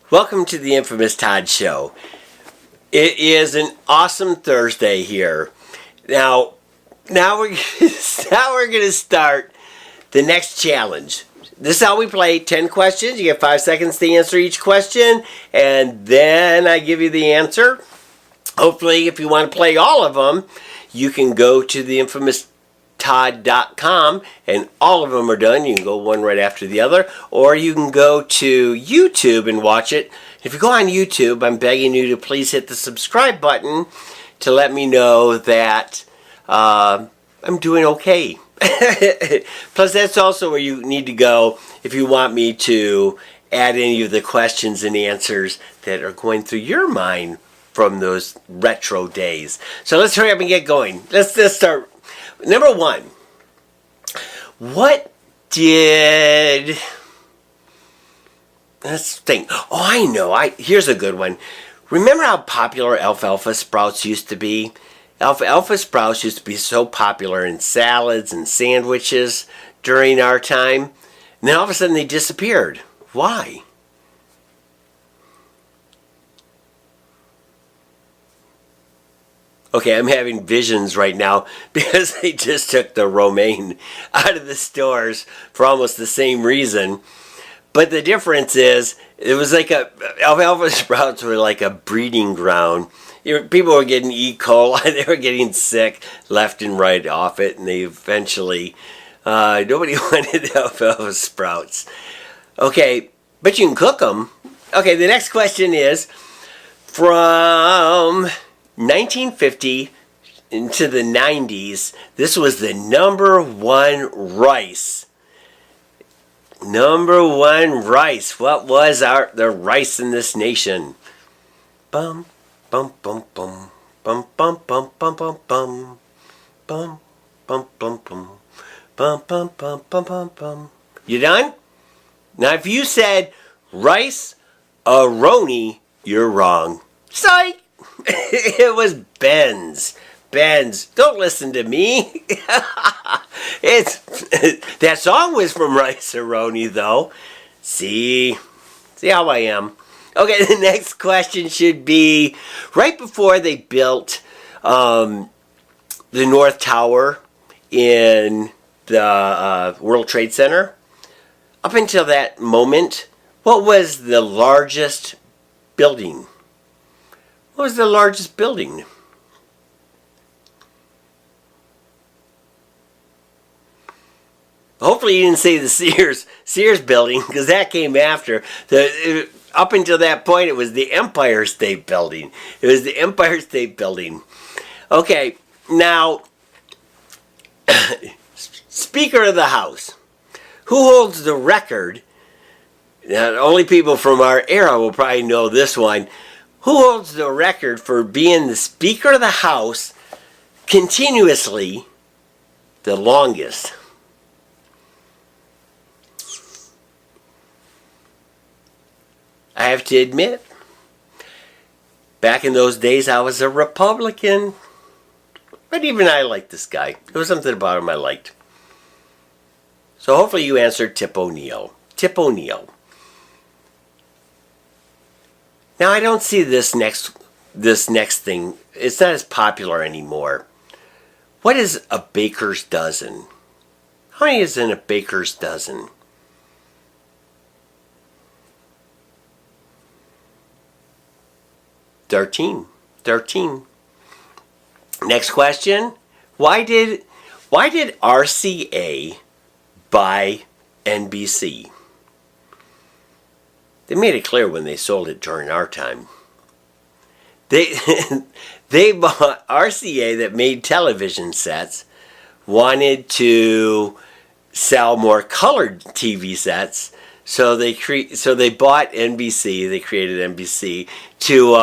Welcome to the Infamous Todd Show. It is an awesome Thursday here. Now we're going to start the next challenge. This is how we play. 10 questions. You get 5 seconds to answer each question, and then I give you the answer. Hopefully, if you want to play all of them, you can go to the infamoustodd.com, and all of them are done. You can go one right after the other, or you can go to YouTube and watch it. If you go on YouTube, I'm begging you to please hit the subscribe button to let me know that I'm doing okay. Plus, that's also where you need to go if you want me to add any of the questions and answers that are going through your mind from those retro days. So let's hurry up and get going. Let's start. Number one. Let's think. Oh, I know. Here's a good one. Remember how popular alfalfa sprouts used to be? Alfalfa sprouts used to be so popular in salads and sandwiches during our time. And then all of a sudden they disappeared. Why? Okay, I'm having visions right now because they just took the romaine out of the stores for almost the same reason. But the difference is, it was like alfalfa sprouts were like a breeding ground. People were getting E. coli, they were getting sick left and right off it, and they eventually, nobody wanted alfalfa sprouts. Okay, but you can cook them. Okay, the next question is, from 1950 into the 90s, this was the number one rice. Number one rice. What was the rice in this nation? Bum, bum, bum, bum. Bum, bum, bum, bum, bum, bum. Bum, bum, bum, bum. Bum, bum, bum, bum, bum, bum. You done? Now, if you said rice-a-roni, you're wrong. Psych! It was Ben's. Don't listen to me. That song was from Rice-A-Roni, though. See how I am. Okay, the next question should be, right before they built the North Tower in the World Trade Center, up until that moment, what was the largest building? What was the largest building? Hopefully you didn't say the Sears building, because that came after. Up until that point, it was the Empire State Building. Okay, now, Speaker of the House. Who holds the record? Now, only people from our era will probably know this one. Who holds the record for being the Speaker of the House continuously the longest? I have to admit, back in those days I was a Republican. But even I liked this guy. There was something about him I liked. So hopefully you answered Tip O'Neill. Now I don't see this next thing. It's not as popular anymore. What is a baker's dozen? How many is in a baker's dozen? Thirteen. Next question. Why did RCA buy NBC? They made it clear when they sold it during our time. They bought RCA, that made television sets, wanted to sell more colored TV sets, so they bought NBC. They created NBC to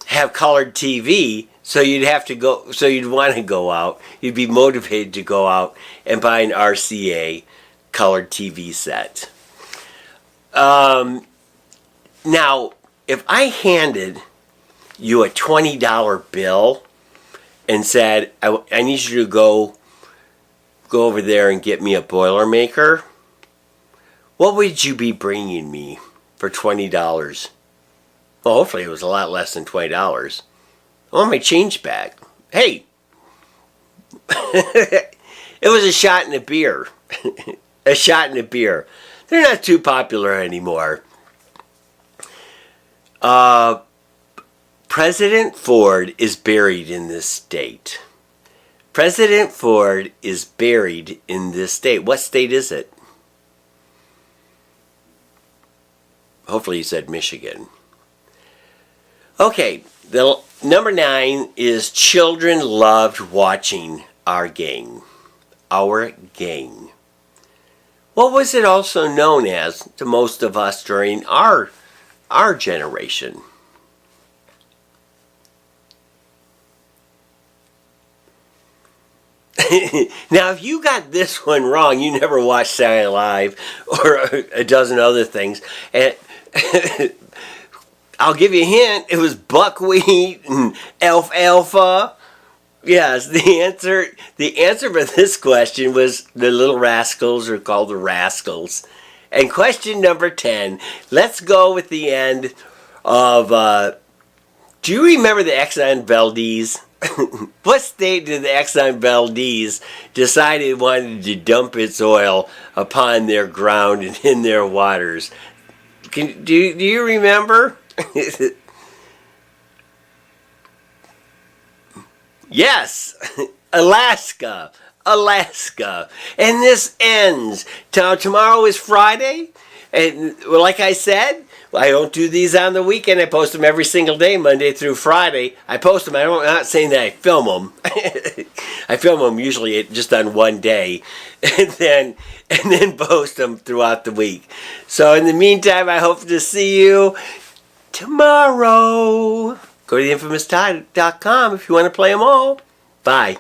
have colored TV. So you'd want to go out. You'd be motivated to go out and buy an RCA colored TV set. Now, if I handed you a $20 bill and said, I need you to go over there and get me a Boilermaker, what would you be bringing me for $20. Well, hopefully it was a lot less than $20. I want my change back. Hey! It was a shot in a beer. A shot in a beer. They're not too popular anymore. President Ford is buried in this state. President Ford is buried in this state. What state is it? Hopefully you said Michigan. Okay, the number 9 is children loved watching our gang. Our gang. What was it also known as to most of us during our generation? Now, if you got this one wrong, you never watched Saturday Night Live or a dozen other things. And I'll give you a hint. It was buckwheat and alfalfa. Yes, the answer for this question was the Little Rascals, or called the Rascals. And question number 10. Let's go with the end of. Do you remember the Exxon Valdez? What state did the Exxon Valdez decide it wanted to dump its oil upon their ground and in their waters? Do you remember? Yes, Alaska. And this ends. Tomorrow is Friday. And like I said, I don't do these on the weekend. I post them every single day, Monday through Friday. I post them. I'm not saying that I film them. I film them usually just on one day, and then post them throughout the week. So in the meantime, I hope to see you tomorrow. Go to theinfamoustodd.com if you want to play them all. Bye.